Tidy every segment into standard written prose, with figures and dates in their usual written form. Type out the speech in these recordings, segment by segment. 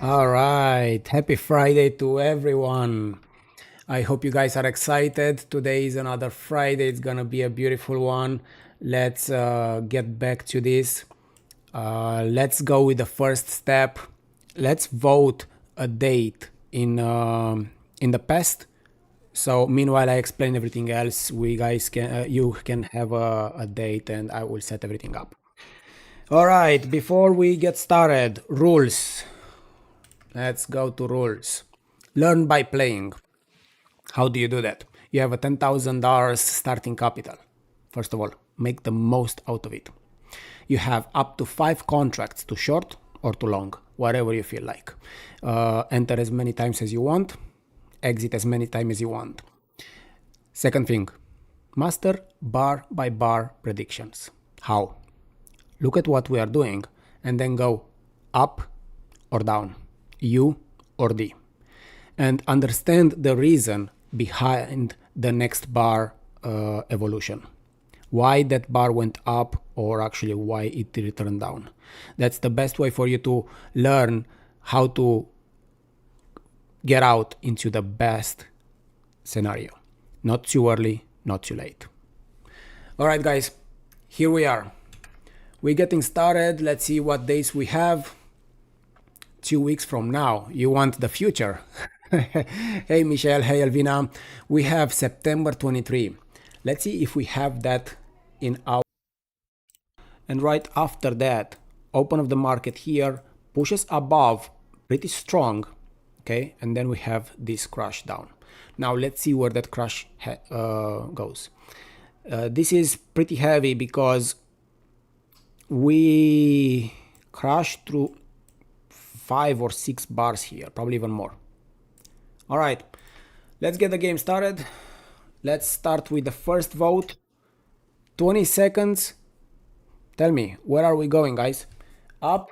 All right, happy Friday to everyone. I hope you guys are excited. Today is another Friday. It's gonna be a beautiful one. Let's get back to this. Let's go with the first step. Let's vote a date in the past. So meanwhile, I explain everything else. We guys can you can have a date, and I will set everything up. All right. Before we get started, rules. Let's go to rules. Learn by playing. How do you do that? You have a $10,000 starting capital. First of all, make the most out of it. You have up to 5 contracts, to short or to long, whatever you feel like. Enter as many times as you want, exit as many times as you want. Second thing, master bar by bar predictions. How? Look at what we are doing and then go up or down, U or D, and understand the reason behind the next bar evolution. Why that bar went up, or actually why it returned down. That's the best way for you to learn how to get out into the best scenario. Not too early, not too late. All right, guys, here we are. We're getting started. Let's see what days we have. 2 weeks from now. You want the future. Hey, Michelle. Hey, Elvina. We have September 23. Let's see if we have that in our... And right after that, open of the market here, pushes above pretty strong. Okay, and then we have this crash down. Now let's see where that crash goes. This is pretty heavy because we crashed through 5 or 6 bars here, probably even more. All right, let's get the game started. Let's start with the first vote. 20 seconds. Tell me, where are we going, guys? Up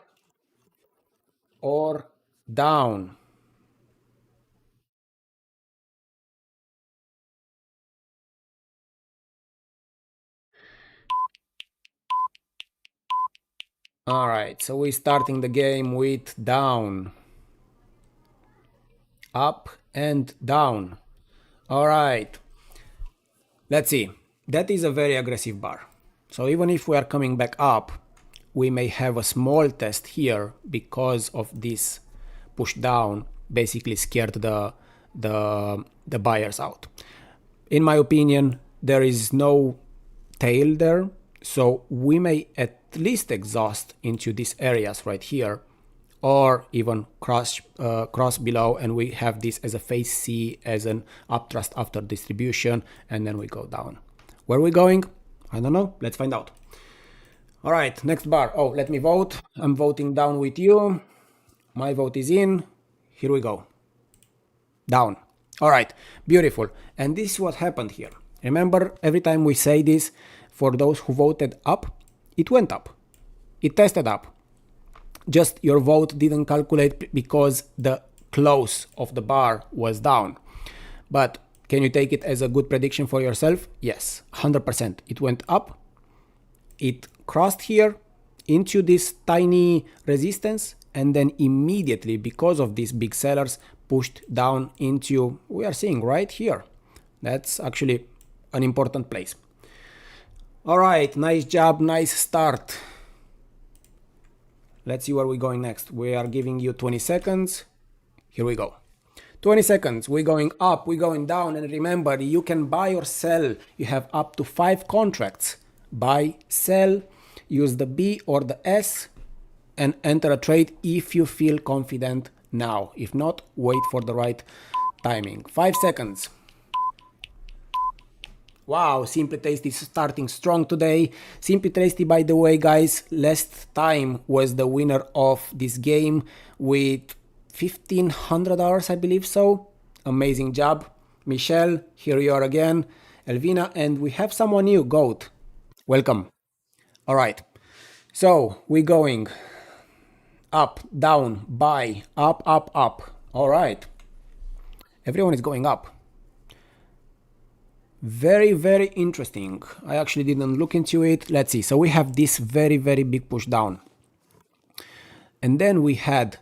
or down? All right, so we're starting the game with down. Up and down. All right. Let's see. That is a very aggressive bar. So even if we are coming back up, we may have a small test here because of this push down basically scared the buyers out. In my opinion, there is no tail there, so we may at least exhaust into these areas right here, or even cross below, and we have this as a phase C, as an upthrust after distribution, and then we go down. Where are we going? I don't know. Let's find out. All right, next bar. Oh, let me vote. I'm voting down with you. My vote is in. Here we go. Down. All right, beautiful. And this is what happened here. Remember, every time we say this, for those who voted up, it went up. It tested up. Just your vote didn't calculate because the close of the bar was down. But can you take it as a good prediction for yourself? Yes, 100%. It went up. It crossed here into this tiny resistance, and then immediately, because of these big sellers, pushed down into, we are seeing right here. That's actually an important place. All right, nice job, nice start. Let's see where we're going next. We are giving you 20 seconds. Here we go. 20 seconds. We're going up, we're going down. And remember, you can buy or sell. You have up to 5 contracts. Buy, sell, use the B or the S, and enter a trade if you feel confident now. If not, wait for the right timing. 5 seconds. Wow, Simply Tasty is starting strong today. Simply Tasty, by the way, guys, last time was the winner of this game with $1,500, I believe so. Amazing job. Michelle, here you are again. Elvina, and we have someone new, Goat. Welcome. All right, so we're going up, down, buy, up, up, up. All right, everyone is going up. Very, very interesting. I actually didn't look into it. Let's see. So we have this very, very big push down. And then we had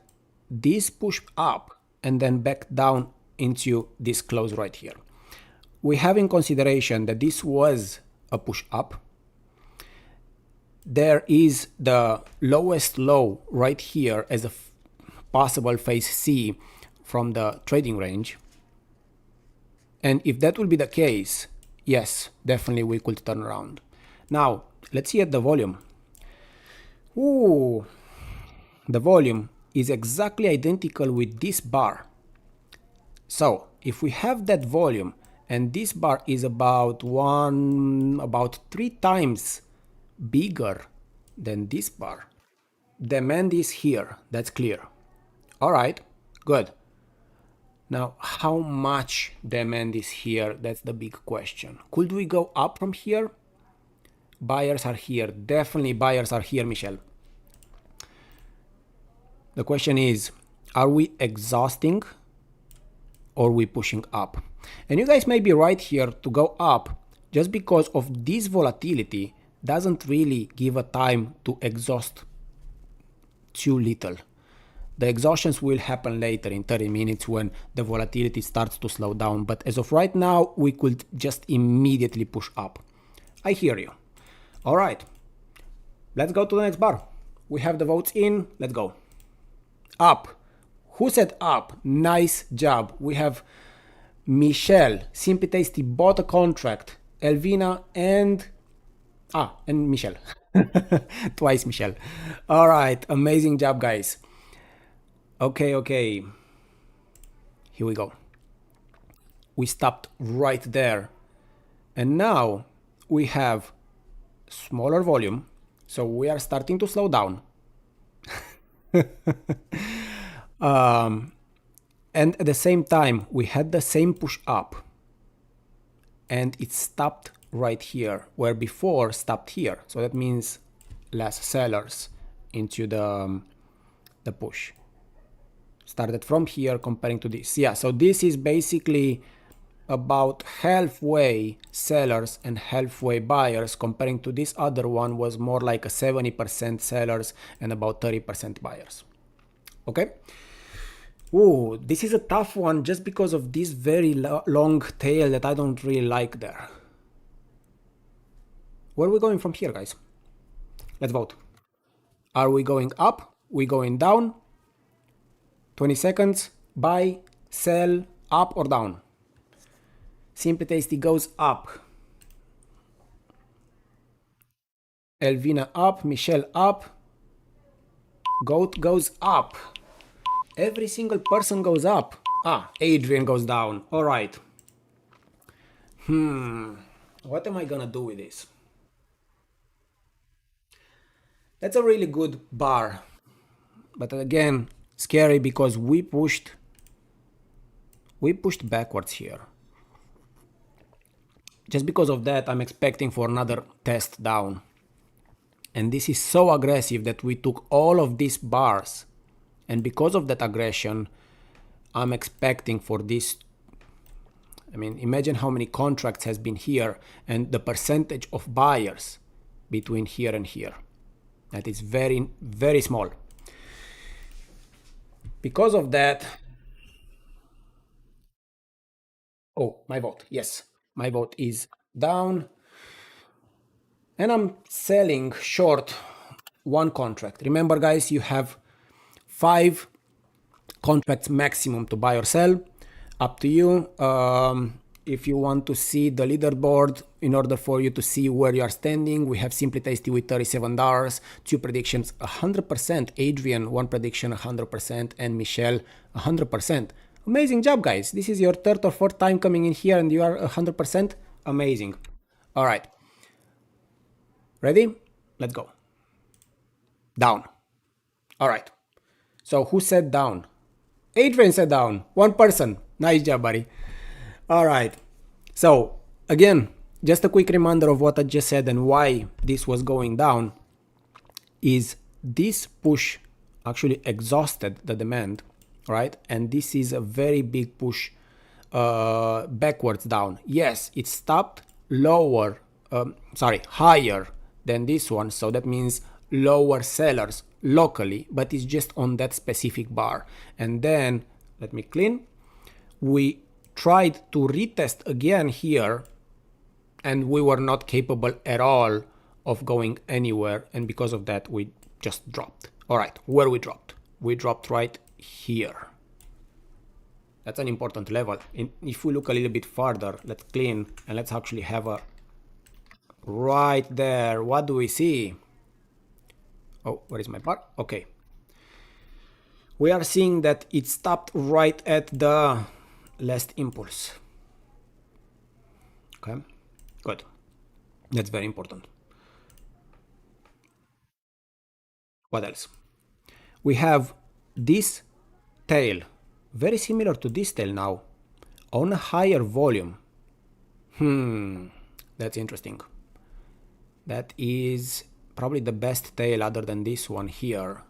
this push up and then back down into this close right here. We have in consideration that this was a push up. There is the lowest low right here as a possible phase C from the trading range. And if that will be the case, yes, definitely we could turn around. Now, let's see at the volume. Ooh, the volume is exactly identical with this bar. So if we have that volume and this bar is about 3 times bigger than this bar, demand is here, that's clear. All right, good. Now, how much demand is here? That's the big question. Could we go up from here? Buyers are here. Definitely buyers are here, Michelle. The question is, are we exhausting or are we pushing up? And you guys may be right here to go up just because of this volatility doesn't really give a time to exhaust too little. The exhaustions will happen later in 30 minutes when the volatility starts to slow down. But as of right now, we could just immediately push up. I hear you. All right, let's go to the next bar. We have the votes in. Let's go. Up. Who said up? Nice job. We have Michelle, Simply Tasty bought a contract. Elvina and Michelle. Twice Michelle. All right, amazing job, guys. Okay. Here we go. We stopped right there. And now we have smaller volume. So we are starting to slow down. And at the same time, we had the same push up. And it stopped right here, where before stopped here. So that means less sellers into the push. Started from here comparing to this. Yeah, so this is basically about halfway sellers and halfway buyers comparing to this other one was more like a 70% sellers and about 30% buyers. Okay. Ooh, this is a tough one just because of this very long tail that I don't really like there. Where are we going from here, guys? Let's vote. Are we going up? We going down? 20 seconds. Buy, sell, up or down? Simply Tasty goes up. Elvina up. Michelle up. Goat goes up. Every single person goes up. Adrian goes down. All right. What am I gonna do with this? That's a really good bar. But again, scary because we pushed backwards here. Just because of that, I'm expecting for another test down. And this is so aggressive that we took all of these bars. And because of that aggression, I'm expecting for this. I mean, imagine how many contracts has been here and the percentage of buyers between here and here. That is very, very small. Because of that, my vote, yes, my vote is down. And I'm selling short one contract. Remember, guys, you have 5 contracts maximum to buy or sell. Up to you. If you want to see the leaderboard, in order for you to see where you are standing, we have Simply Tasty with $37, 2 predictions 100%, Adrian 1 prediction 100%, and Michelle 100%. Amazing job, guys. This is your 3rd or 4th time coming in here and you are 100%. Amazing. All right. Ready? Let's go. Down. All right. So who said down? Adrian said down. 1 person. Nice job, buddy. All right. So again, just a quick reminder of what I just said and why this was going down is this push actually exhausted the demand, right? And this is a very big push backwards down. Yes, it stopped higher than this one. So that means lower sellers locally, but it's just on that specific bar. And then, let me clean. We tried to retest again here, and we were not capable at all of going anywhere, and because of that we just dropped. All right, where we dropped? We dropped right here. That's an important level. If we look a little bit farther, let's clean and let's actually have a right there. What do we see? Oh, where is my bar? Okay. We are seeing that it stopped right at the last impulse. Okay, good. That's very important. What else? We have this tail, very similar to this tail now, on a higher volume. That's interesting. That is probably the best tail other than this one here.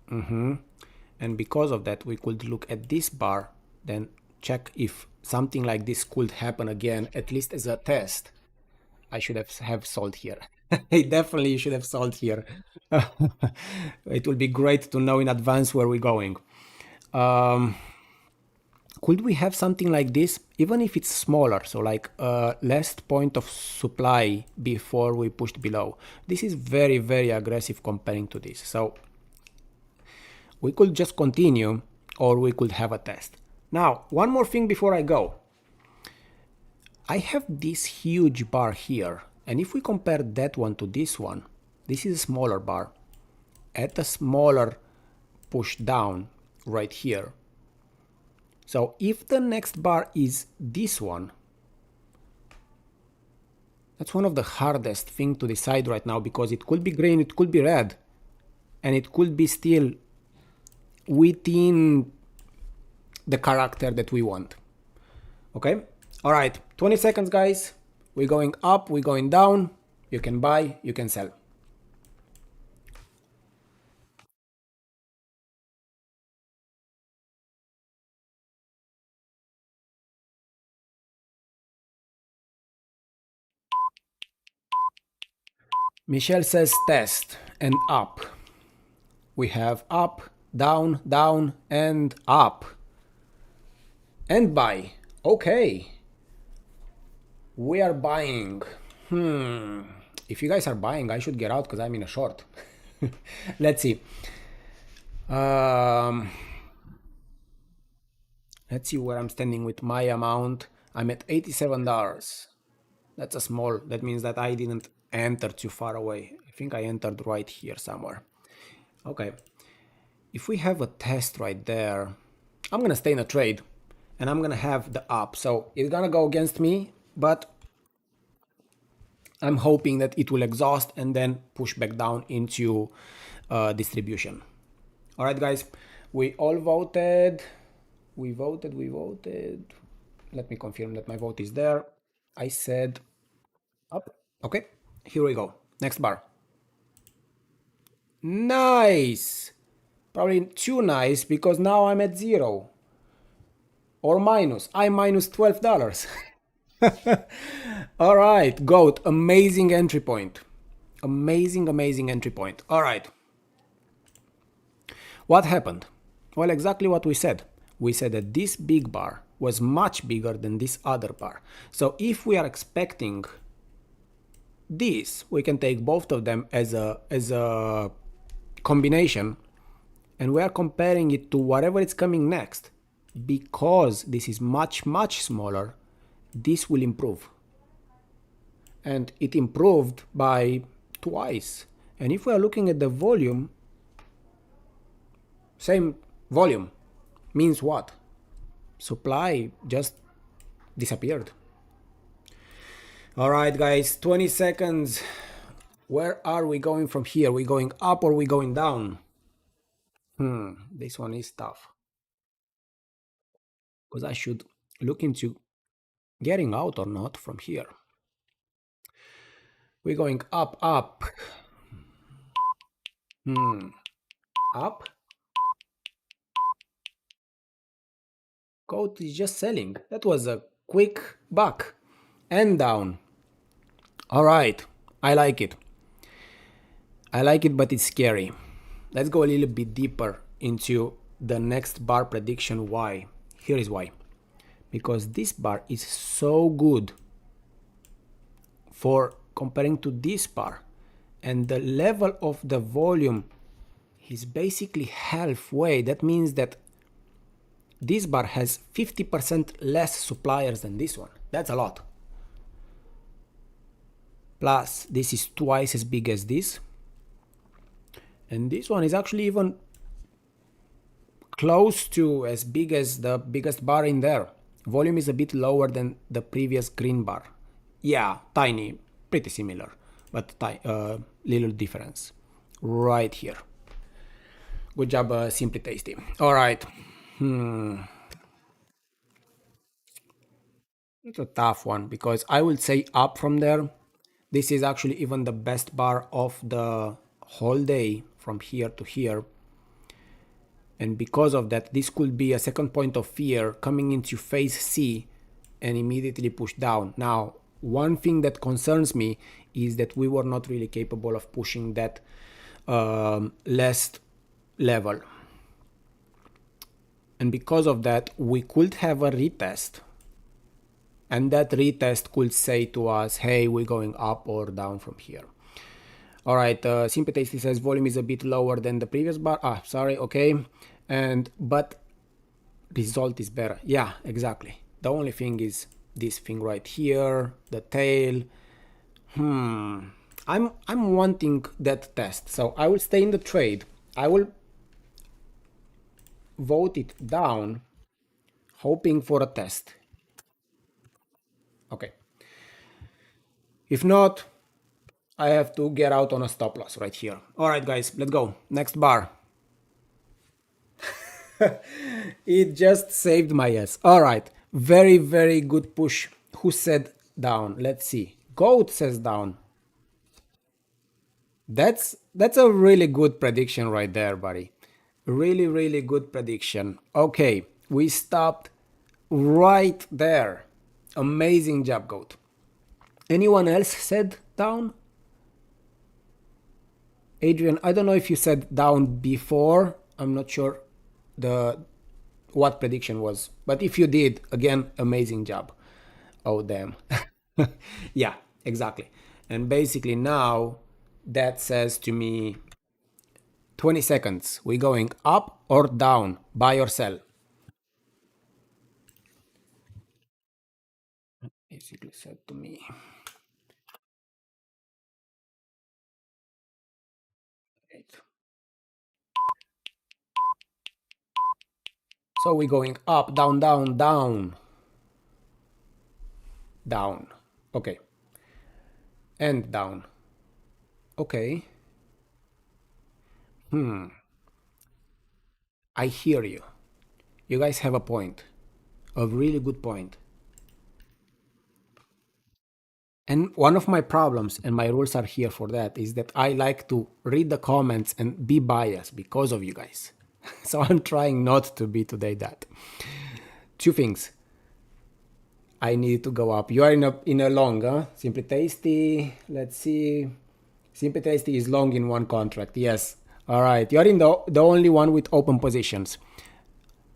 And because of that, we could look at this bar, then check if something like this could happen again, at least as a test. I should have sold here. I definitely should have sold here. It will be great to know in advance where we're going. Could we have something like this, even if it's smaller, so like last point of supply before we pushed below? This is very, very aggressive comparing to this. So we could just continue, or we could have a test. Now, one more thing before I go. I have this huge bar here, and if we compare that one to this one, this is a smaller bar at a smaller push down right here. So if the next bar is this one, that's one of the hardest thing to decide right now, because it could be green, it could be red, and it could be still within the character that we want. Okay, all right, 20 seconds guys. We're going up, we're going down. You can buy, you can sell. Michelle says test and up. We have up, down, down, and up. And buy. Okay. We are buying. If you guys are buying, I should get out because I'm in a short. Let's see. Let's see where I'm standing with my amount. I'm at $87. That's a small. That means that I didn't enter too far away. I think I entered right here somewhere. Okay. If we have a test right there, I'm gonna stay in a trade and I'm gonna have the up. So it's gonna go against me, but I'm hoping that it will exhaust and then push back down into distribution. All right, guys, we all voted. We voted. Let me confirm that my vote is there. I said up. Okay, here we go. Next bar. Nice. Probably too nice because now I'm at zero. Or minus. I'm minus $12. All right, GOAT. Amazing entry point. Amazing, amazing entry point. All right. What happened? Well, exactly what we said. We said that this big bar was much bigger than this other bar. So if we are expecting this, we can take both of them as a combination, and we are comparing it to whatever is coming next. Because this is much, much smaller, this will improve. And it improved by twice. And if we are looking at the volume, same volume means what? Supply just disappeared. All right, guys, 20 seconds. Where are we going from here? We going up or we going down? This one is tough. Because I should look into getting out or not from here. We're going up, up. Up. Goat is just selling. That was a quick buck. And down. All right. I like it. I like it, but it's scary. let's go a little bit deeper into the next bar prediction. Why? Here is why. Because this bar is so good for comparing to this bar, and the level of the volume is basically halfway. That means that this bar has 50% less suppliers than this one. That's a lot. Plus, this is twice as big as this. And this one is actually even close to as big as the biggest bar in there. Volume is a bit lower than the previous green bar. Yeah, tiny, pretty similar, but little difference right here. Good job, Simply Tasty. All right. It's a tough one because I will say up from there. This is actually even the best bar of the whole day from here to here. And because of that, this could be a second point of fear coming into phase C and immediately push down. Now, one thing that concerns me is that we were not really capable of pushing that last level. And because of that, we could have a retest. And that retest could say to us, hey, we're going up or down from here. All right, Simple Tasty says volume is a bit lower than the previous bar. Sorry, okay. But result is better. Yeah, exactly. The only thing is this thing right here, the tail. I'm wanting that test. So I will stay in the trade. I will vote it down, hoping for a test. Okay. If not, I have to get out on a stop loss right here. All right, guys, let's go. Next bar. It just saved my ass. All right. Very, very good push. Who said down? Let's see. Goat says down. That's a really good prediction right there, buddy. Really, really good prediction. Okay, we stopped right there. Amazing job, Goat. Anyone else said down? Adrian, I don't know if you said down before. I'm not sure what prediction was. But if you did, again, amazing job. Oh, damn. Yeah, exactly. And basically now that says to me 20 seconds. We're going up or down, buy or sell. Basically said to me. So we're going up, down, down, down. Down. Okay. And down. Okay. I hear you. You guys have a point. A really good point. And one of my problems, and my rules are here for that, is that I like to read the comments and be biased because of you guys. So I'm trying not to be today that. Two things. I need to go up. You are in a long, huh? Simply Tasty. Let's see. Simply Tasty is long in one contract. Yes. All right. You are in the only one with open positions.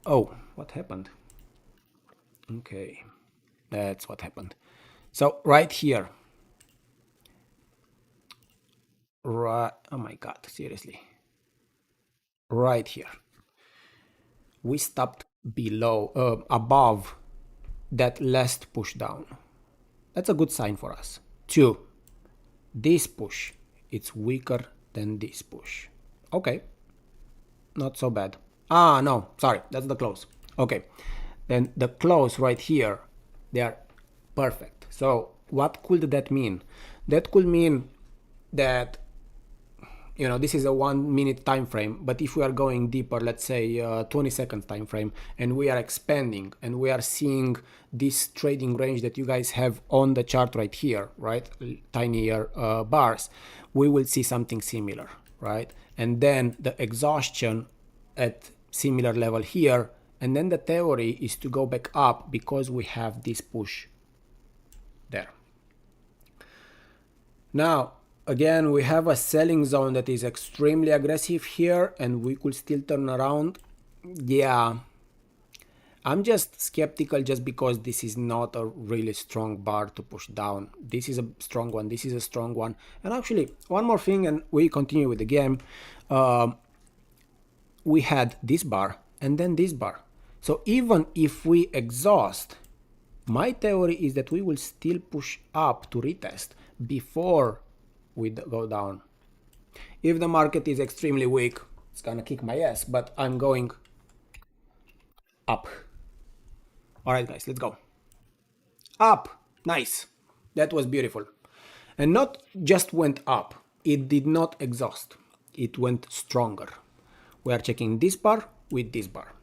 Oh, what happened? Okay. That's what happened. So right here. Right. Oh my God. Seriously. Right here. We stopped above that last push down. That's a good sign for us. Two, this push, it's weaker than this push. Okay, not so bad. No, sorry, that's the close. Okay, then the close right here, they are perfect. So what could that mean? That could mean that, you know, this is a 1 minute time frame, but if we are going deeper, let's say 20 seconds time frame, and we are expanding and we are seeing this trading range that you guys have on the chart right here, right, tinier bars, we will see something similar, right? And then the exhaustion at similar level here, and then the theory is to go back up because we have this push there. Now Again, we have a selling zone that is extremely aggressive here, and we could still turn around. Yeah, I'm just skeptical just because this is not a really strong bar to push down. This is a strong one, this is a strong one. And actually, one more thing, and we continue with the game. We had this bar and then this bar. So even if we exhaust, my theory is that we will still push up to retest before we go down. If the market is extremely weak, it's gonna kick my ass, but I'm going up. All right, guys, let's go. Up, nice. That was beautiful. And not just went up, it did not exhaust. It went stronger. We are checking this bar with this bar.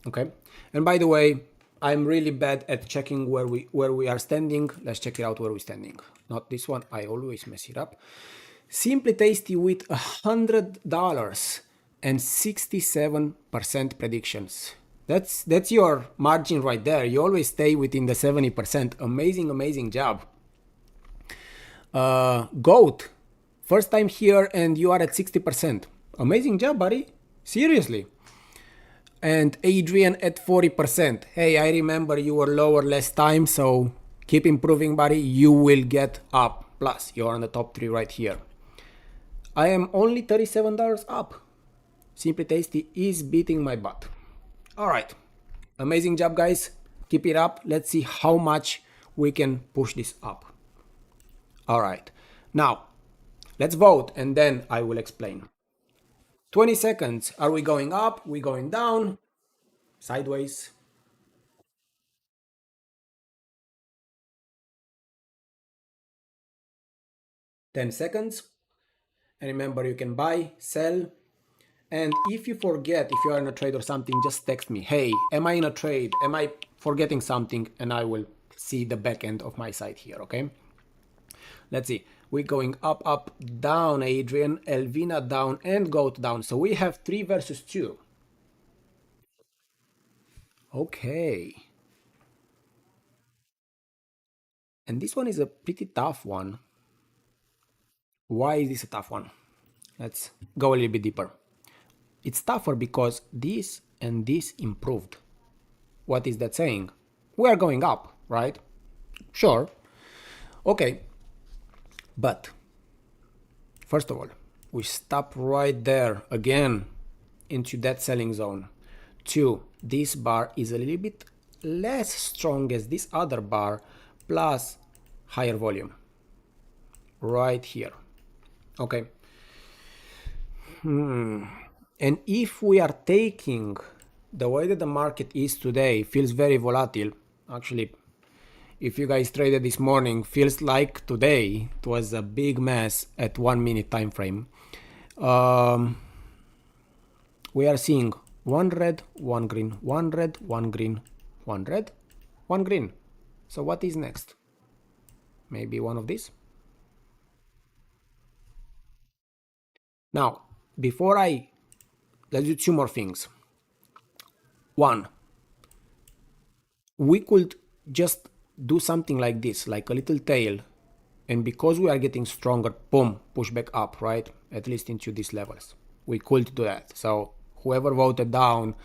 Okay, and by the way, I'm really bad at checking where we are standing. Let's check it out where we're standing. Not this one, I always mess it up. Simply Tasty with $100 and 67% predictions. That's your margin right there. You always stay within the 70%. Amazing job. Goat, first time here and you are at 60%. Amazing job, buddy. Seriously. And Adrian at 40%. Hey, I remember you were lower last time, so keep improving, buddy. You will get up. Plus, you're on the top 3 right here. I am only $37 up. Simply Tasty is beating my butt. All right. Amazing job, guys. Keep it up. Let's see how much we can push this up. All right. Now, let's vote and then I will explain. 20 seconds. Are we going up? We going down? Sideways? Ten seconds. And remember, you can buy, sell. And if you forget, if you are in a trade or something, just text me. Hey, am I in a trade? Am I forgetting something? And I will see the back end of my site here, okay? Let's see. We're going up, up, down, Adrian, Elvina down, and Goat down. So we have 3 versus 2. Okay. And this one is a pretty tough one. Why is this a tough one? Let's go a little bit deeper. It's tougher because this and this improved. What is that saying? We are going up, right? Sure. Okay. But first of all, we stop right there again into that selling zone. 2, this bar is a little bit less strong as this other bar, plus higher volume right here. Okay. And if we are taking the way that the market is today, feels very volatile. Actually, if you guys traded this morning, feels like today it was a big mess at 1 minute time frame. We are seeing 1 red, 1 green, 1 red, 1 green, 1 red, 1 green. So what is next? Maybe one of these? Now, before let's do 2 more things. 1, we could just do something like this, like a little tail, and because we are getting stronger, boom, push back up, right? At least into these levels. We could do that. So whoever voted down,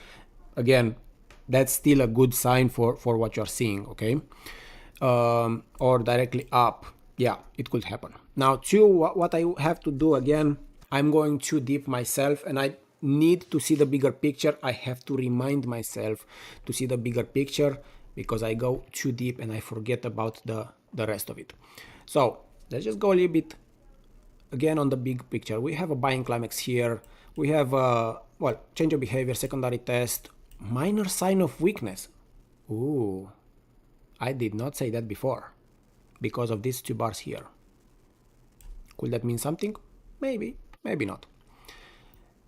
again, that's still a good sign for what you're seeing, okay? Or directly up. Yeah, it could happen. Now, 2, what I have to do again, I'm going too deep myself and I need to see the bigger picture. I have to remind myself to see the bigger picture because I go too deep and I forget about the rest of it. So let's just go a little bit again on the big picture. We have a buying climax here. We have well, change of behavior, secondary test, minor sign of weakness. Ooh, I did not say that before because of these 2 bars here. Could that mean something? Maybe, maybe not.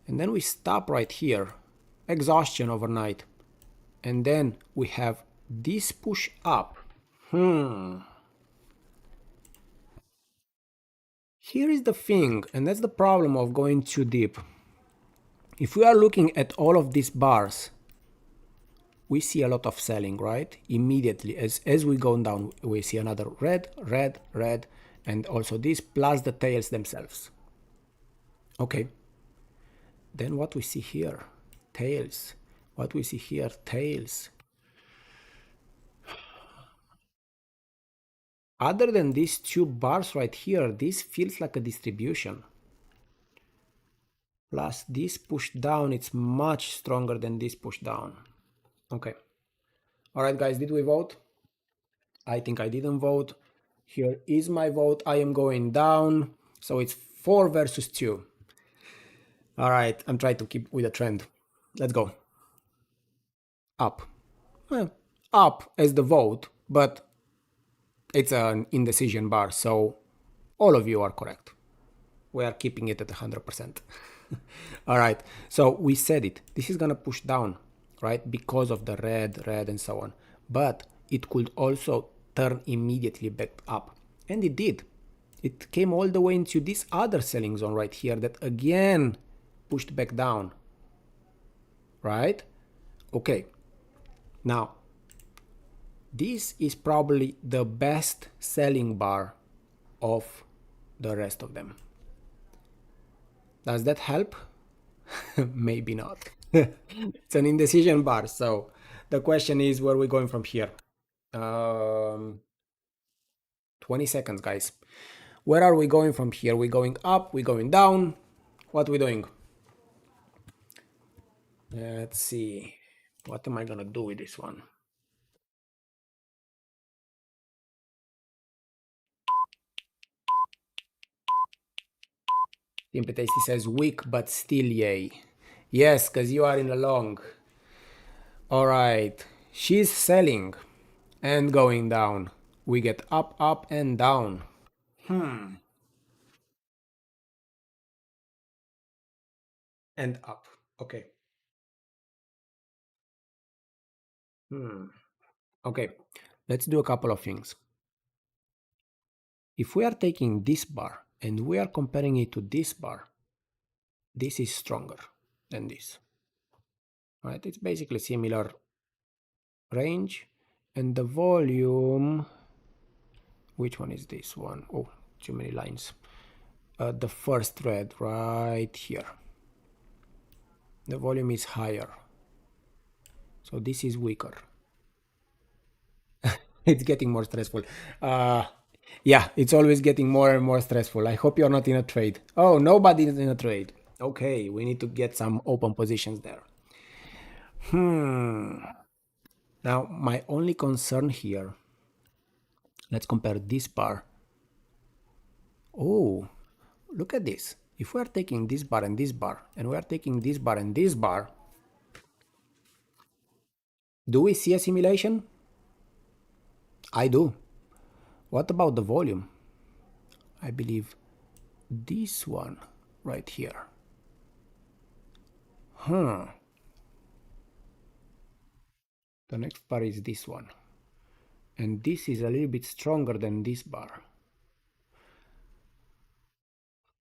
And then we stop right here, exhaustion overnight. And then we have this push up. Here is the thing, and that's the problem of going too deep. If we are looking at all of these bars, we see a lot of selling, right? Immediately, as we go down, we see another red, red, red, and also this plus the tails themselves. Okay, then what we see here, tails. What we see here, tails. Other than these two bars right here, this feels like a distribution. Plus this push down, it's much stronger than this push down. Okay. All right, guys, did we vote? I think I didn't vote. Here is my vote. I am going down. So it's 4 versus 2. All right, I'm trying to keep with the trend. Let's go. Up. Well, up as the vote, but it's an indecision bar, so all of you are correct. We are keeping it at 100%. All right, so we said it. This is gonna push down, right? Because of the red, and so on. But it could also turn immediately back up. And it did. It came all the way into this other selling zone right here that again pushed back down. Right? Okay. Now, this is probably the best selling bar of the rest of them. Does that help? Maybe not. It's an indecision bar, so the question is where are we going from here? 20 seconds, guys. Where are we going from here? We're going up, we're going down. What are we doing? Let's see. What am I gonna do with this one? Simply Tasty says weak, but still yay. Yes, because you are in a long. All right. She's selling and going down. We get up, up, and down. And up. Okay. Okay. Let's do a couple of things. If we are taking this bar and we are comparing it to this bar, this is stronger than this. Right? It's basically similar range. And the volume, which one is this one? Oh, too many lines. The first thread right here. The volume is higher. So this is weaker. It's getting more stressful. Yeah, it's always getting more and more stressful. I hope you're not in a trade. Oh, nobody is in a trade. Okay, we need to get some open positions there. Now, my only concern here, let's compare this bar. Oh, look at this. If we are taking this bar and this bar, and we are taking this bar and this bar, do we see a simulation? I do. What about the volume? I believe this one right here. The next bar is this one. And this is a little bit stronger than this bar.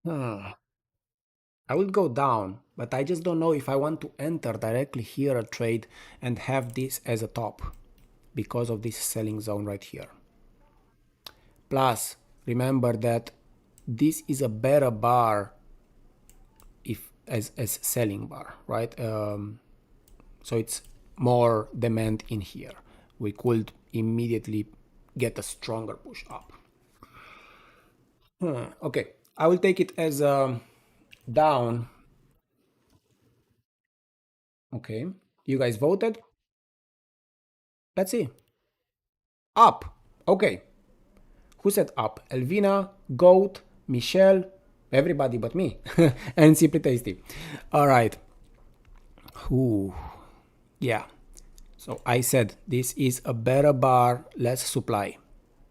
I would go down, but I just don't know if I want to enter directly here a trade and have this as a top because of this selling zone right here. Plus, remember that this is a better bar if as selling bar, right? So it's more demand in here. We could immediately get a stronger push up. Okay, I will take it as down. Okay, you guys voted. Let's see. Up. Okay. Who said up? Elvina, Goat, Michelle, everybody but me, and Simply Tasty. All right. Ooh. Yeah. So I said this is a better bar, less supply.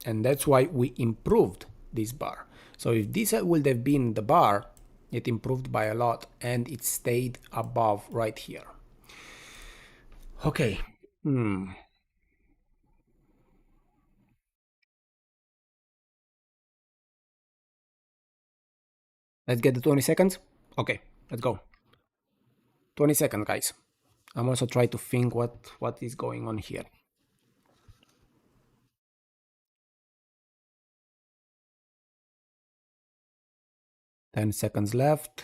And that's why we improved this bar. So if this would have been the bar, it improved by a lot and it stayed above right here. Okay. Let's get the 20 seconds. Okay, let's go. 20 seconds, guys. I'm also trying to think what is going on here. 10 seconds left.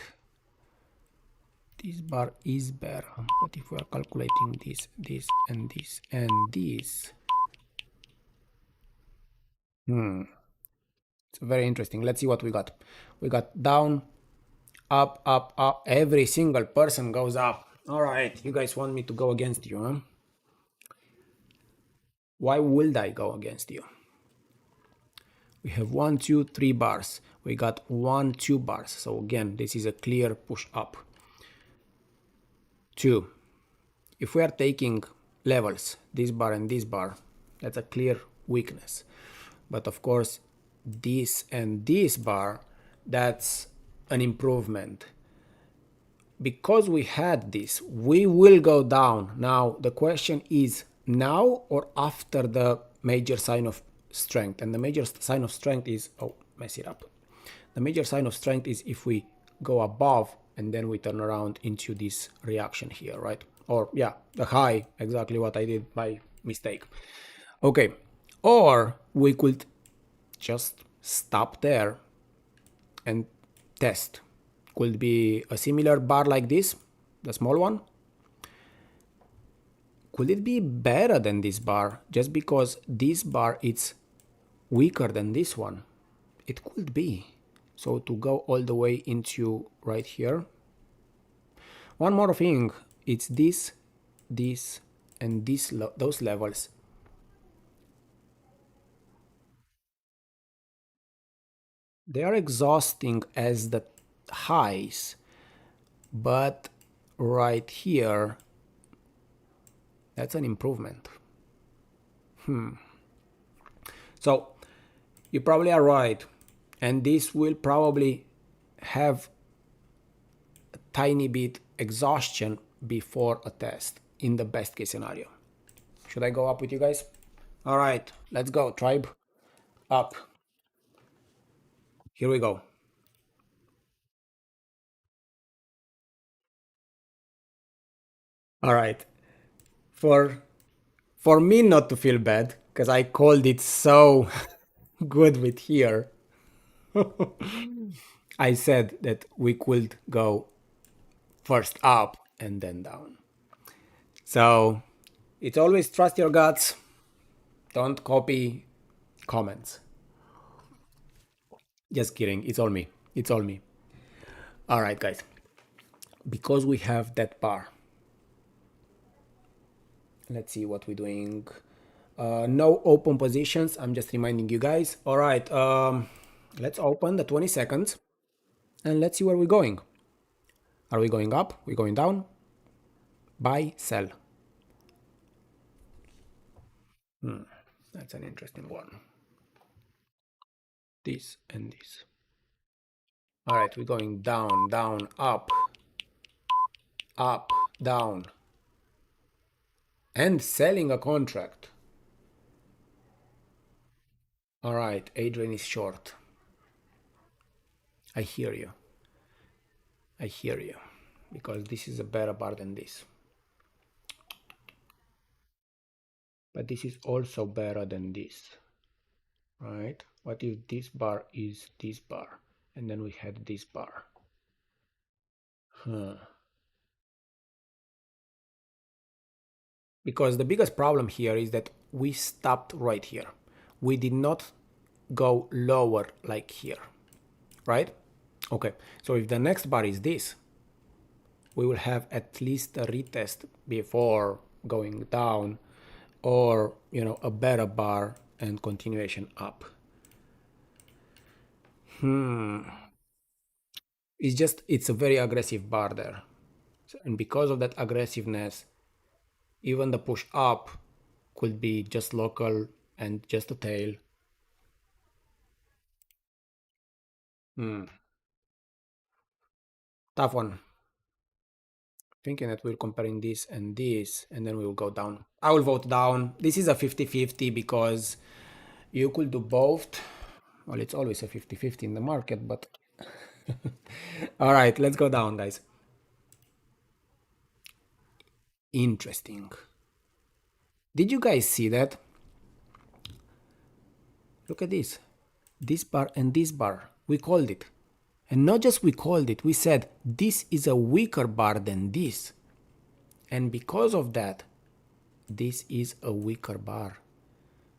This bar is better, but if we are calculating this, this, and this, and this, it's very interesting. Let's see what we got. We got down, up, up, up. Every single person goes up. All right, you guys want me to go against you, huh? Why would I go against you? We have 1, 2, 3 bars. We got 1, 2 bars. So again, this is a clear push up. 2. If we are taking levels, this bar and this bar, that's a clear weakness. But of course, this and this bar, that's an improvement. Because we had this, we will go down. Now, the question is now or after the major sign of strength. And the major sign of strength is, oh, mess it up. The major sign of strength is if we go above and then we turn around into this reaction here, right? Or yeah, the high, exactly what I did by mistake. Okay, or we could just stop there and test. Could be a similar bar like this, the small one. Could it be better than this bar just because this bar is weaker than this one? It could be. So to go all the way into right here. One more thing, it's this, this, and this, those levels. They are exhausting as the highs, but right here, that's an improvement. So you probably are right, and this will probably have a tiny bit exhaustion before a test in the best case scenario. Should I go up with you guys? All right, let's go, tribe. Up. Here we go. All right. For me not to feel bad, because I called it so good with here, I said that we could go first up and then down. So it's always trust your guts. Don't copy comments. Just kidding. It's all me. It's all me. All right, guys. Because we have that bar. Let's see what we're doing. No open positions. I'm just reminding you guys. All right. Let's open the 20 seconds. And let's see where we're going. Are we going up? We're going down? Buy, sell. That's an interesting one. This and this. All right, we're going down, down, up, down. And selling a contract. All right, Adrian is short. I hear you. I hear you. Because this is a better bar than this. But this is also better than this. Right? What if this bar is this bar? And then we had this bar. Because the biggest problem here is that we stopped right here. We did not go lower like here. Right? Okay, so if the next bar is this, we will have at least a retest before going down, or a better bar and continuation up. It's a very aggressive bar there, and because of that aggressiveness, even the push up could be just local and just a tail. Tough one. Thinking that we're comparing this and this, and then we will go down. I will vote down. This is a 50-50 because you could do both. Well, it's always a 50-50 in the market, but all right, let's go down, guys. Interesting. Did you guys see that? Look at this. This bar and this bar. We called it. And not just we called it, we said this is a weaker bar than this. And because of that, this is a weaker bar.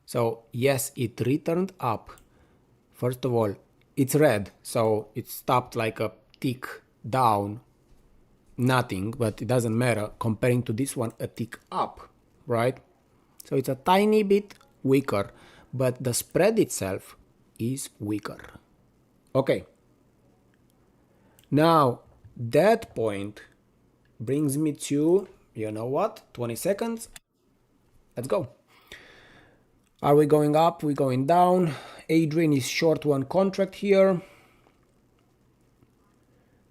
So yes, it returned up. First of all, it's red, so it stopped like a tick down. Nothing, but it doesn't matter. Comparing to this one, a tick up, right? So it's a tiny bit weaker, but the spread itself is weaker. Okay. Now, that point brings me to, you know what, 20 seconds. Let's go. Are we going up? We're going down. Adrian is short one contract here.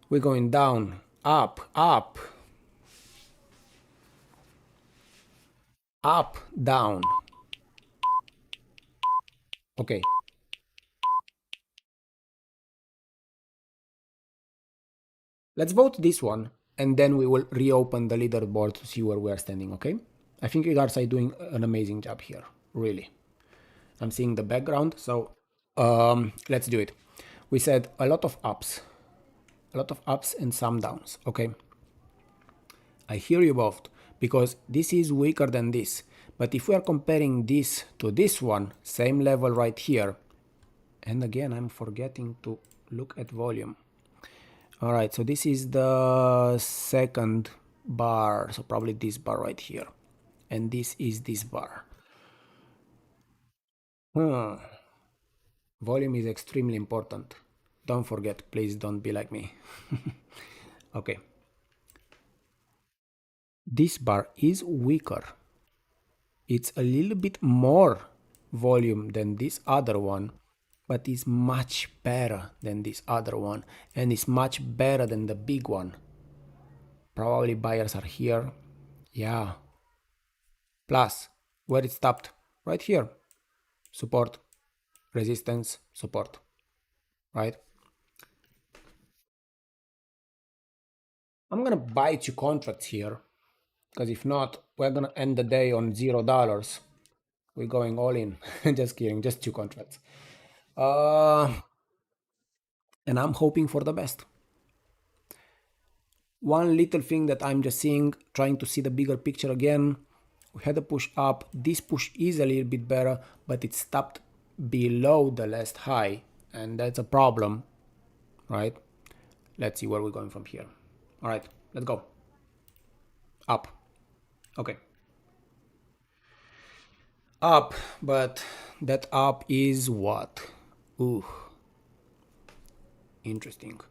We're going down, up, up, up, down. Okay. Let's vote this one, and then we will reopen the leaderboard to see where we are standing, okay? I think you guys are doing an amazing job here, really. I'm seeing the background, so let's do it. We said a lot of ups and some downs, okay? I hear you both, because this is weaker than this. But if we are comparing this to this one, same level right here, and again, I'm forgetting to look at volume. All right, so this is the second bar, so probably this bar right here. And this is this bar. Volume is extremely important. Don't forget, please don't be like me. Okay. This bar is weaker. It's a little bit more volume than this other one, but it's much better than this other one, and it's much better than the big one. Probably buyers are here. Yeah. Plus, where it stopped? Right here. Support, resistance, support. Right? I'm gonna buy 2 contracts here, because if not, we're gonna end the day on $0. We're going all in. Just kidding, just 2 contracts. And I'm hoping for the best. One little thing that I'm just seeing, trying to see the bigger picture again. We had a push up. This push is a little bit better, but it stopped below the last high, and that's a problem, right? Let's see where we're going from here. All right, let's go. Up. Okay. Up, but that up is what? Ooh. Interesting.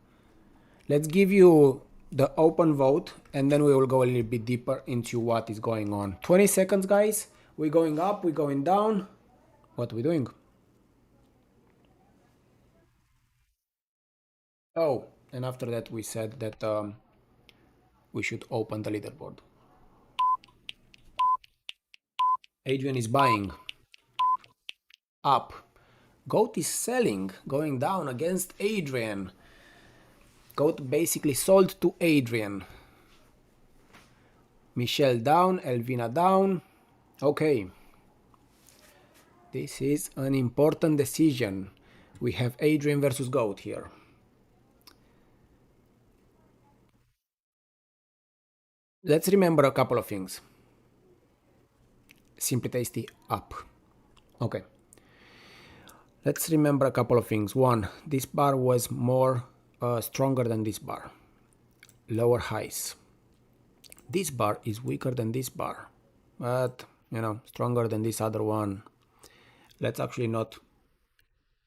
Let's give you the open vote, and then we will go a little bit deeper into what is going on. 20 seconds, guys. We're going up, we're going down. What are we doing? Oh, and after that we said that we should open the leaderboard. Adrian is buying. Up. Goat is selling, going down against Adrian. Goat basically sold to Adrian. Michelle down, Elvina down. Okay. This is an important decision. We have Adrian versus Goat here. Let's remember a couple of things. Simply Tasty up. Okay. Let's remember a couple of things. One, this bar was more stronger than this bar. Lower highs. This bar is weaker than this bar, but you know, stronger than this other one. Let's actually not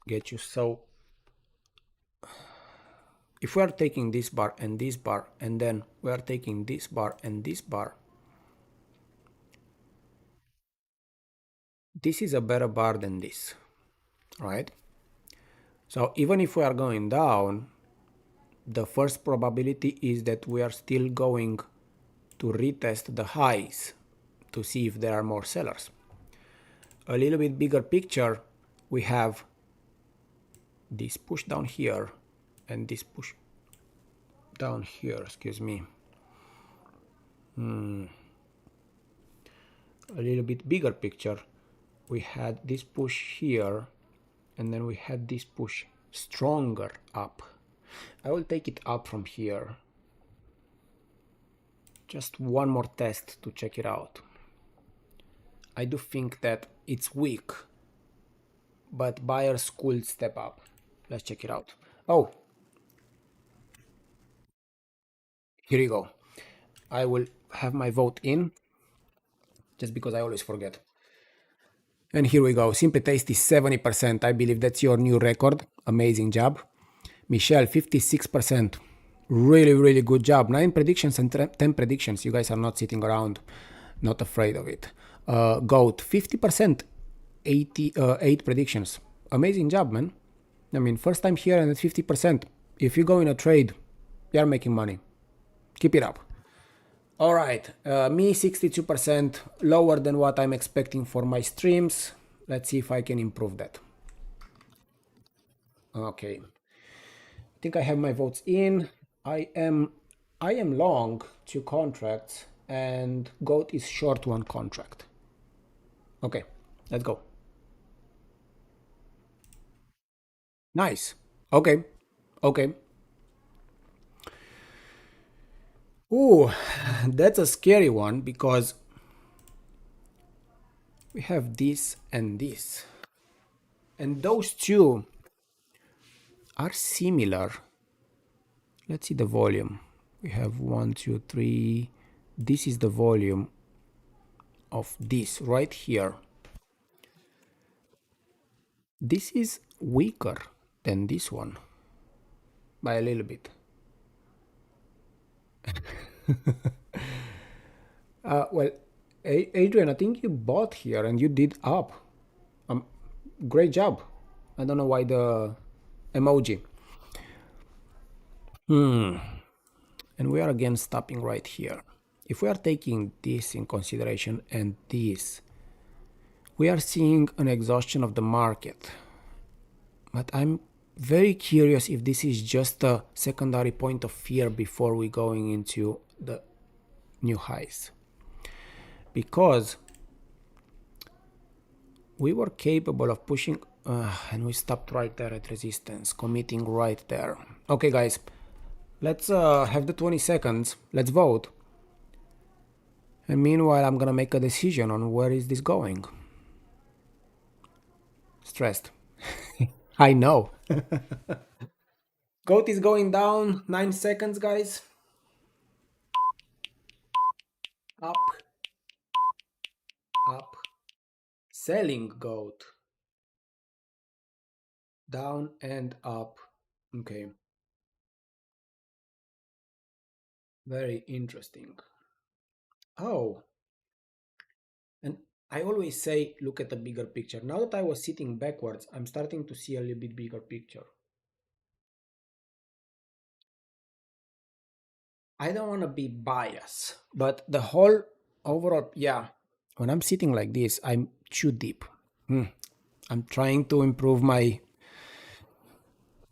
get you so. If we are taking this bar, and then we are taking this bar and this bar, this is a better bar than this, right? So even if we are going down, the first probability is that we are still going to retest the highs to see if there are more sellers. A little bit bigger picture, we have this push down here and this push down here, excuse me. A little bit bigger picture, we had this push here, and then we had this push stronger up. I will take it up from here. Just one more test to check it out. I do think that it's weak, but buyers could step up. Let's check it out. Oh, here you go. I will have my vote in, just because I always forget. And here we go. Simply Tasty 70%. I believe that's your new record. Amazing job. Michelle 56%. Really, really good job. 9 predictions and 10 predictions. You guys are not sitting around, not afraid of it. Goat 50%. 8 predictions. Amazing job, man. I mean, first time here and at 50%. If you go in a trade, you are making money. Keep it up. All right, me 62%, lower than what I'm expecting for my streams. Let's see if I can improve that. Okay, I think I have my votes in. I am long 2 contracts and Goat is short 1 contract. Okay, let's go. Nice. Okay. Ooh, that's a scary one because we have this and this. And those two are similar. Let's see the volume. We have 1, 2, 3. This is the volume of this right here. This is weaker than this one by a little bit. Well, Adrian, I think you bought here and you did up. Great job. I don't know why the emoji. And we are again stopping right here. If we are taking this in consideration and this, we are seeing an exhaustion of the market. But I'm very curious if this is just a secondary point of fear before we going into the new highs. Because we were capable of pushing and we stopped right there at resistance, committing right there. Okay guys, let's have the 20 seconds, let's vote. And meanwhile I'm gonna make a decision on where is this going. Stressed. I know. Goat is going down, 9 seconds guys. Up. Selling goat. Down and up. Okay. Very interesting. Oh. And I always say, look at the bigger picture. Now that I was sitting backwards, I'm starting to see a little bit bigger picture. I don't want to be biased, but the whole overall, yeah, when I'm sitting like this, I'm too deep. I'm trying to improve my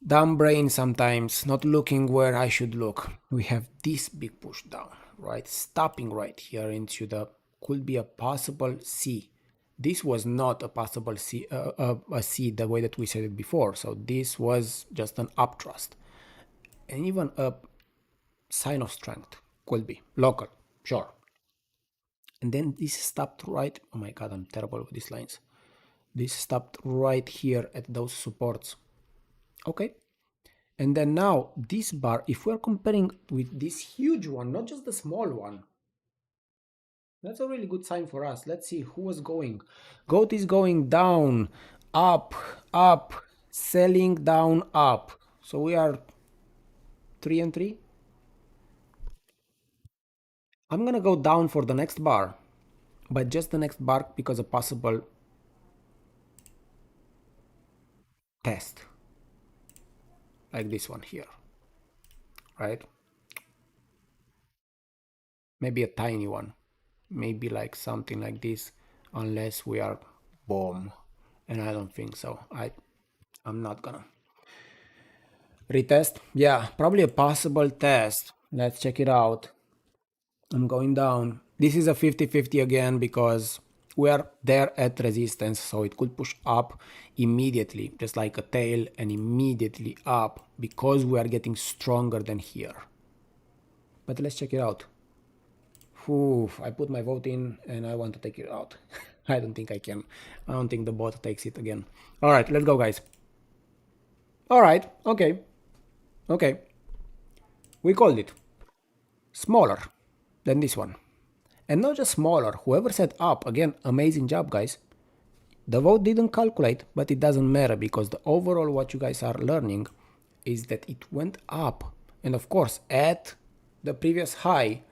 dumb brain sometimes, not looking where I should look. We have this big push down, right? Stopping right here into the, could be a possible C. This was not a possible C, a C the way that we said it before. So this was just an upthrust. And even a sign of strength could be local, sure. And then this stopped right, oh my god, I'm terrible with these lines. This stopped right here at those supports. Okay. And then now this bar, if we're comparing with this huge one, not just the small one, that's a really good sign for us. Let's see who was going. Goat is going down, up, selling down, up. So we are 3 and 3. I'm gonna go down for the next bar, but just the next bar because a possible test like this one here, right? Maybe a tiny one, maybe like something like this, unless we are boom, and I don't think so. I'm not gonna retest. Yeah, probably a possible test. Let's check it out. I'm going down. This is a 50-50 again because we are there at resistance, so it could push up immediately, just like a tail, and immediately up because we are getting stronger than here. But let's check it out. Ooh, I put my vote in and I want to take it out. I don't think I can. I don't think the bot takes it again. All right, let's go, guys. All right, okay. Okay. We called it smaller than this one. And not just smaller, whoever said up, again, amazing job, guys. The vote didn't calculate, but it doesn't matter because the overall what you guys are learning is that it went up. And of course, at the previous high,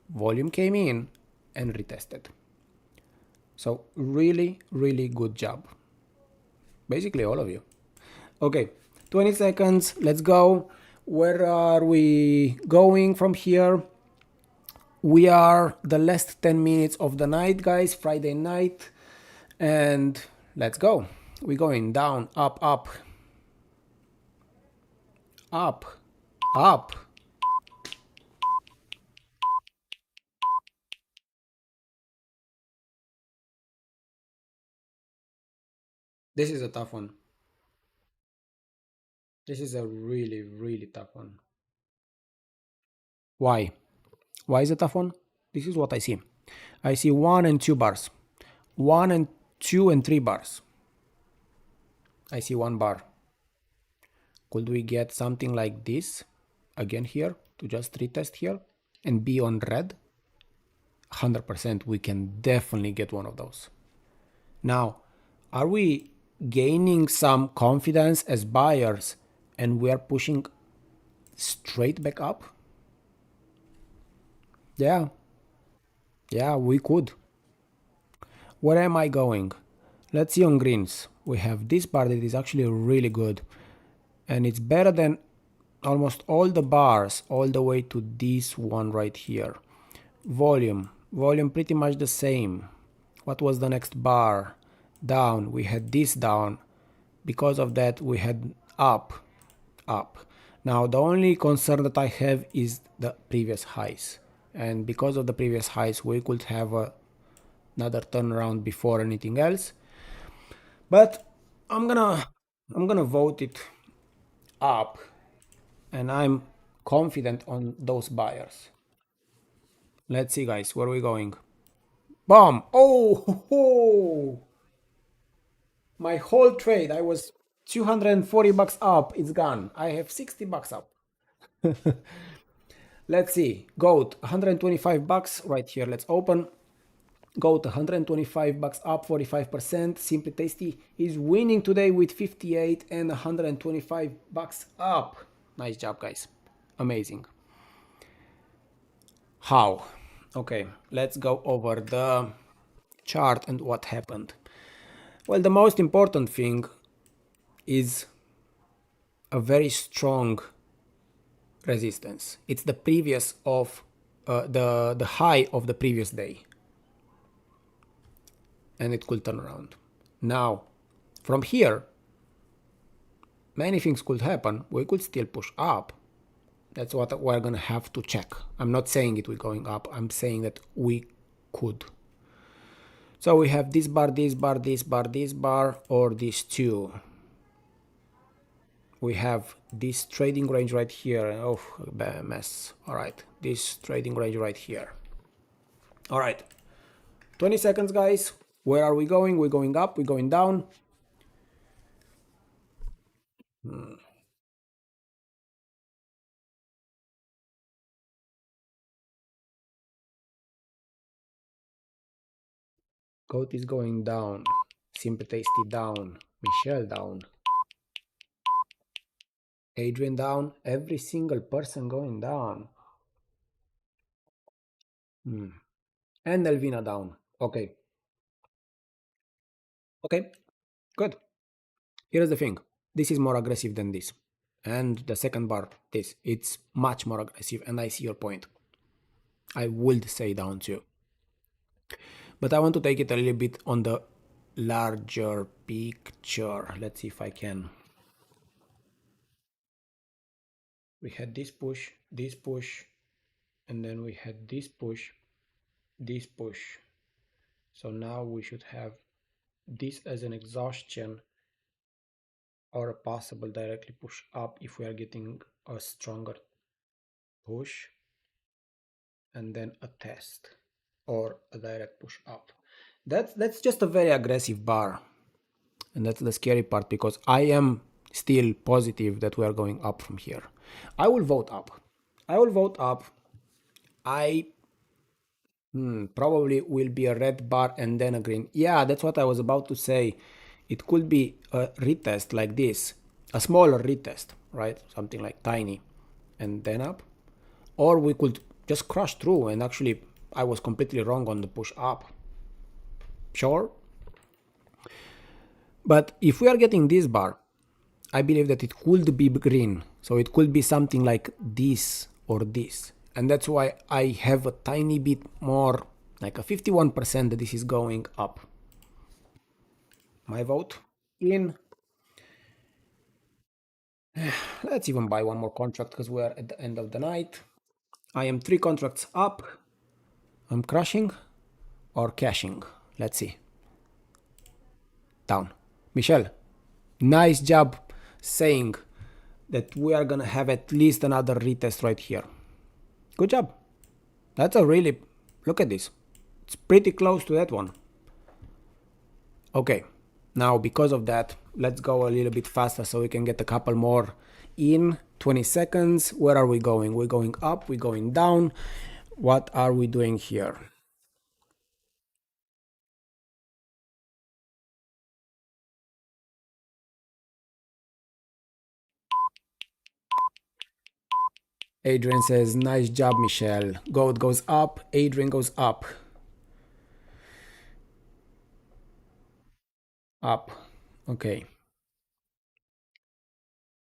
volume came in and retested. So really, really good job. Basically all of you. Okay, 20 seconds, let's go. Where are we going from here? We are the last 10 minutes of the night, guys, Friday night. And let's go. We're going down, up, up, up, up. This is a tough one. This is a really, really tough one. Why? Why is it a tough one? This is what I see. I see 1 and 2 bars. 1 and 2 and 3 bars. I see 1 bar. Could we get something like this again here to just retest here and be on red? 100% we can definitely get one of those. Now, are we gaining some confidence as buyers and we are pushing straight back up? Yeah, we could. Where am I going? Let's see on greens. We have this bar that is actually really good and it's better than almost all the bars all the way to this one right here. Volume pretty much the same. What was the next bar? Down. We had this down. Because of that we had up. Now the only concern that I have is the previous highs, and because of the previous highs we could have another turnaround before anything else, but I'm gonna vote it up and I'm confident on those buyers. Let's see, guys, where are we going? Bomb! Oh, my whole trade, I was 240 bucks up, it's gone. I have 60 bucks up. Let's see, goat 125 bucks right here. Let's open. Goat 125 bucks up, 45%. Simply Tasty is winning today with 58 and 125 bucks up. Nice job, guys. Amazing. How? Okay, let's go over the chart and what happened. Well, the most important thing is a very strong resistance. It's the previous of the high of the previous day, and it could turn around. Now, from here, many things could happen. We could still push up. That's what we're gonna have to check. I'm not saying it will going up. I'm saying that we could. So we have this bar, this bar, this bar, this bar, or these two. We have this trading range right here. Oh, mess. All right, this trading range right here. All right, 20 seconds, guys. Where are we going? We're going up, we're going down. Goat is going down. Simple Tasty down. Michelle down. Adrian down. Every single person going down. And Elvina down. Okay. Okay. Good. Here's the thing. This is more aggressive than this. And the second bar, this. It's much more aggressive. And I see your point. I would say down too. But I want to take it a little bit on the larger picture. Let's see if I can. We had this push, and then we had this push, this push. So now we should have this as an exhaustion or a possible directly push up if we are getting a stronger push, and then a test or a direct push up. That's just a very aggressive bar, and that's the scary part, because I am still positive that we are going up from here. I will vote up. I will vote up. I probably will be a red bar and then a green. Yeah, that's what I was about to say. It could be a retest like this, a smaller retest, right? Something like tiny and then up. Or we could just crush through, and actually I was completely wrong on the push up. Sure. But if we are getting this bar, I believe that it could be green. So it could be something like this or this. And that's why I have a tiny bit more, like a 51% that this is going up. My vote in. Let's even buy one more contract because we are at the end of the night. I am 3 contracts up. I'm crushing or cashing. Let's see. Down. Michelle, nice job saying that we are gonna have at least another retest right here. Good job. That's a really, look at this. It's pretty close to that one. Okay, now because of that, let's go a little bit faster so we can get a couple more in 20 seconds. Where are we going? We're going up, we're going down. What are we doing here? Adrian says, nice job, Michelle. Gold goes up, Adrian goes up. Up. Okay.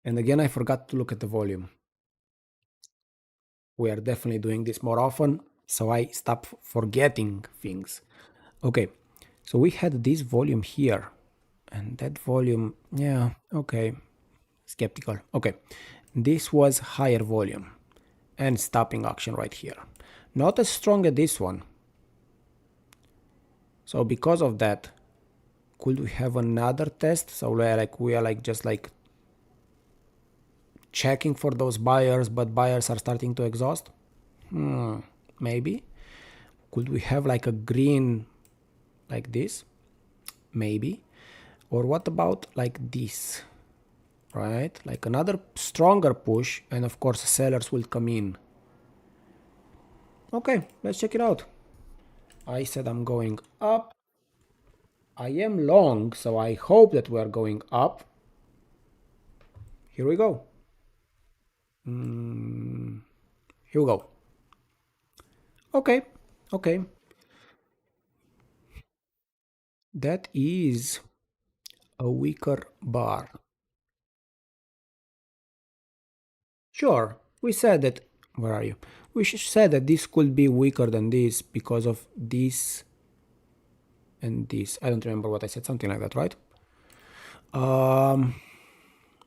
And again, I forgot to look at the volume. We are definitely doing this more often, so I stop forgetting things. Okay, so we had this volume here, and that volume, yeah, okay, skeptical. Okay, this was higher volume and stopping action right here. Not as strong as this one. So because of that, could we have another test? So we are just checking for those buyers, but buyers are starting to exhaust. Maybe. Could we have like a green like this? Maybe. Or what about like this? Right? Like another stronger push, and of course sellers will come in. Okay, let's check it out. I said I'm going up. I am long, so I hope that we are going up. Here we go. Here we go. Okay, okay. That is a weaker bar. Sure, we said that. Where are you? We said that this could be weaker than this because of this and this. I don't remember what I said, something like that, right?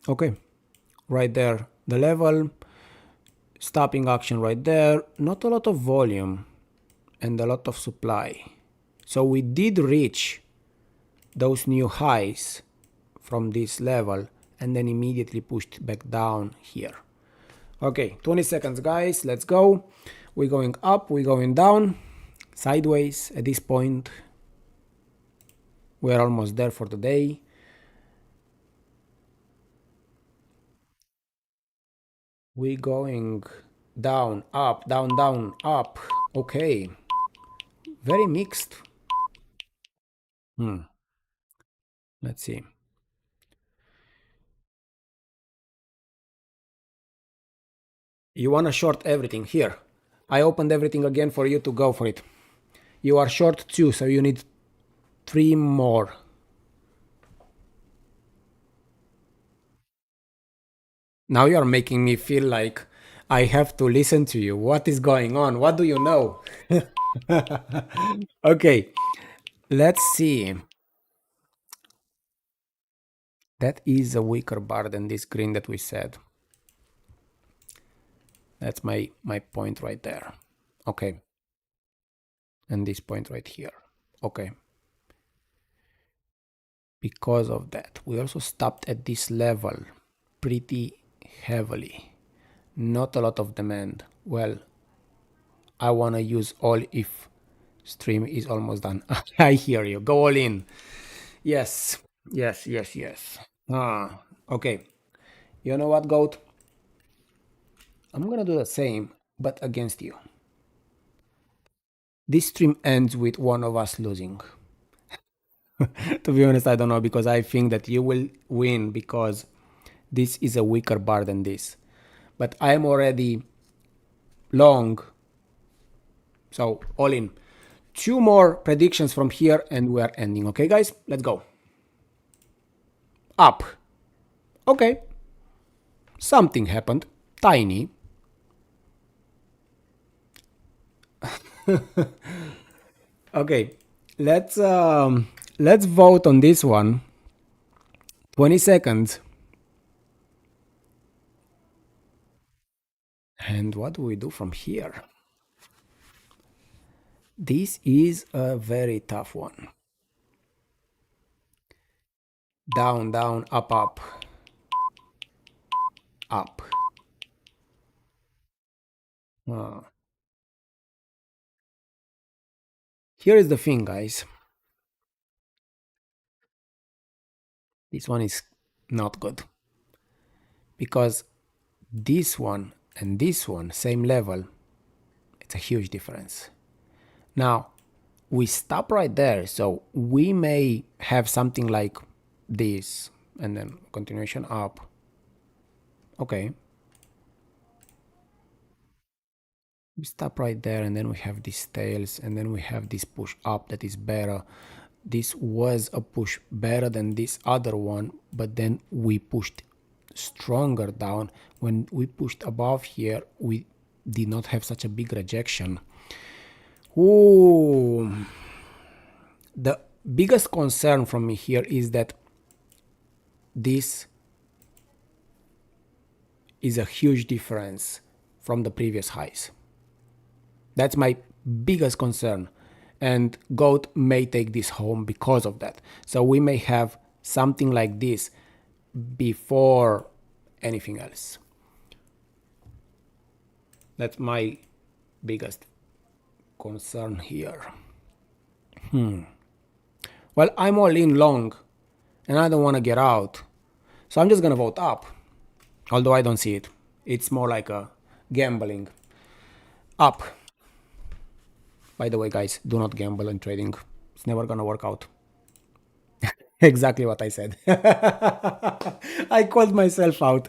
Okay, right there, the level, stopping action right there, not a lot of volume and a lot of supply. So we did reach those new highs from this level and then immediately pushed back down here. Okay, 20 seconds, guys, let's go. We're going up, we're going down, sideways at this point. We're almost there for the day. We're going down, up, down, down, up. Okay, very mixed. Let's see. You want to short everything here. I opened everything again for you to go for it. You are short 2, so you need 3 more. Now you are making me feel like I have to listen to you. What is going on? What do you know? Okay, let's see. That is a weaker bar than this green that we said. That's my point right there. Okay. And this point right here. Okay. Because of that, we also stopped at this level pretty heavily. Not a lot of demand. Well, I want to use all if stream is almost done. I hear you. Go all in. Yes. Yes, yes, yes. Okay. You know what, GOAT? I'm gonna do the same, but against you. This stream ends with one of us losing. To be honest, I don't know, because I think that you will win because this is a weaker bar than this. But I am already long. So all in. 2 more predictions from here and we are ending. Okay, guys? Let's go. Up. Okay. Something happened. Tiny. Okay. Let's vote on this one. 20 seconds. And what do we do from here? This is a very tough one. Down, down, up, up. Up. Here is the thing, guys. This one is not good. Because this one and this one, same level, it's a huge difference. Now, we stop right there, so we may have something like this, and then continuation up. Okay. We stop right there, and then we have these tails, and then we have this push up that is better. This was a push better than this other one, but then we pushed stronger down. When we pushed above here, we did not have such a big rejection. Ooh. The biggest concern from me here is that this is a huge difference from the previous highs. That's my biggest concern. And GOAT may take this home because of that. So we may have something like this before anything else. That's my biggest concern here. Well, I'm all in long and I don't want to get out. So I'm just going to vote up. Although I don't see it. It's more like a gambling. Up. By the way, guys, do not gamble in trading. It's never going to work out. Exactly what I said. I called myself out.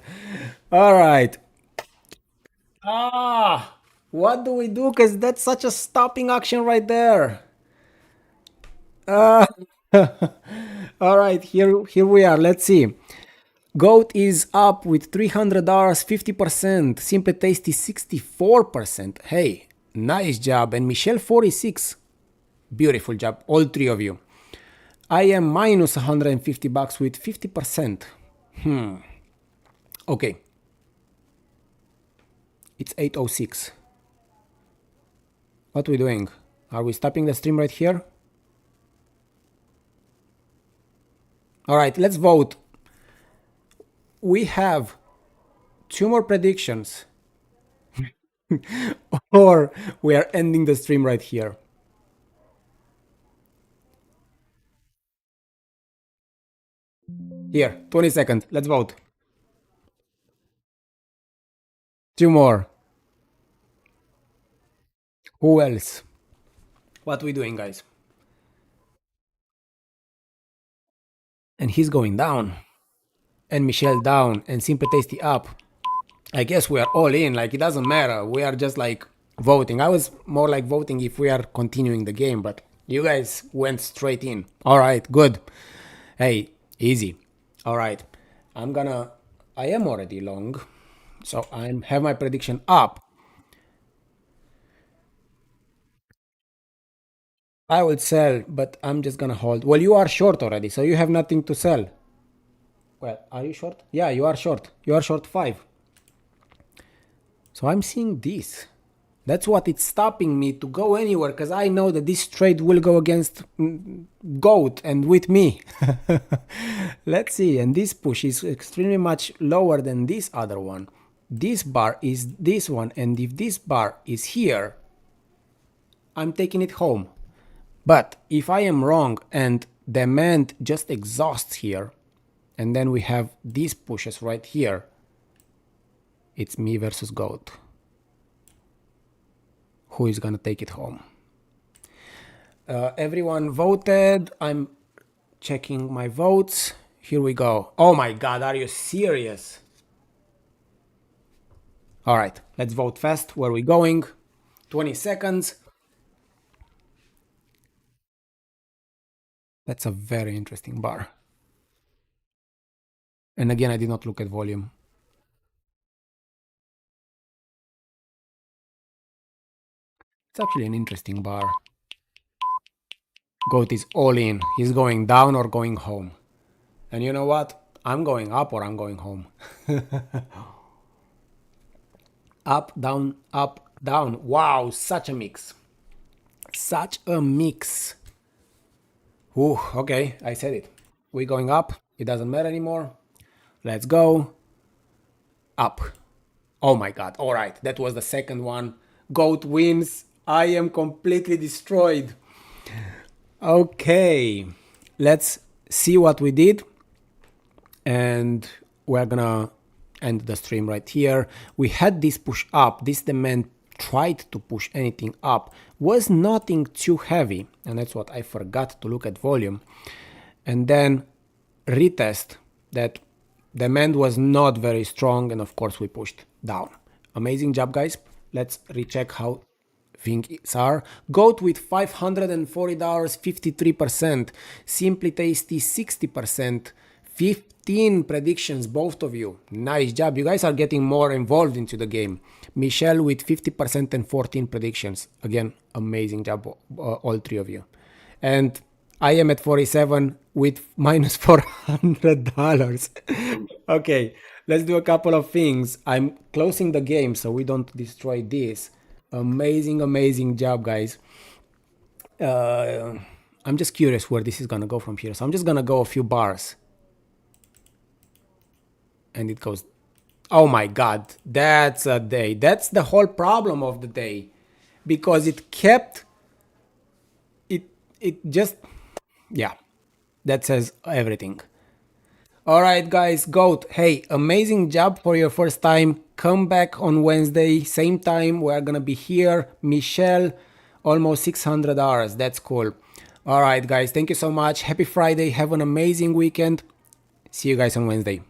All right. What do we do? Because that's such a stopping action right there. All right, here we are. Let's see. GOAT is up with $300, 50%. Simple Tasty, 64%. Hey, nice job. And Michelle, 46. Beautiful job, all three of you. I am minus $150 with 50%. Okay. It's 8:06. What are we doing? Are we stopping the stream right here? All right, let's vote. We have 2 more predictions. Or we are ending the stream right here. Here, 20 seconds. Let's vote. 2 more. Who else? What are we doing, guys? And he's going down. And Michelle down. And Simple Tasty up. I guess we are all in. Like, it doesn't matter. We are just like voting. I was more like voting if we are continuing the game. But you guys went straight in. All right, good. Hey, easy. All right. I am already long. So I have my prediction up. I would sell, but I'm just gonna hold. Well, you are short already, so you have nothing to sell. Well, are you short? Yeah, you are short. You are short 5. So I'm seeing this. That's what it's stopping me to go anywhere, because I know that this trade will go against goat and with me. Let's see. And this push is extremely much lower than this other one. This bar is this one, and if this bar is here, I'm taking it home. But if I am wrong and demand just exhausts here, and then we have these pushes right here, it's me versus goat. Who is gonna take it home? Everyone voted. I'm checking my votes. Here we go. Oh my God, are you serious? All right, let's vote fast. Where are we going? 20 seconds. That's a very interesting bar. And again, I did not look at volume. It's actually an interesting bar. Goat is all in. He's going down or going home. And you know what? I'm going up or I'm going home. Up, down, up, down. Wow, such a mix. Such a mix. Ooh, okay, I said it. We're going up. It doesn't matter anymore. Let's go. Up. Oh my God. All right, that was the second one. Goat wins. I am completely destroyed. Okay, let's see what we did. And we're gonna end the stream right here. We had this push up. This demand tried to push anything up. Was nothing too heavy. And that's what I forgot to look at volume. And then retest that demand was not very strong. And of course we pushed down. Amazing job, guys. Let's recheck how things are. Goat with $540, 53%. Simply Tasty, 60%. 15 predictions, both of you. Nice job. You guys are getting more involved into the game. Michelle with 50% and 14 predictions. Again, amazing job, all three of you. And I am at 47 with minus $400. Okay, let's do a couple of things. I'm closing the game so we don't destroy this. Amazing, amazing job, guys. I'm just curious where this is gonna go from here. So I'm just gonna go a few bars. And it goes, oh my God, that's a day. That's the whole problem of the day. Because it kept, it just, yeah, that says everything. All right, guys, Goat, hey, amazing job for your first time. Come back on Wednesday, same time. We're gonna be here. Michelle, almost $600. That's cool. All right, guys, thank you so much. Happy Friday. Have an amazing weekend. See you guys on Wednesday.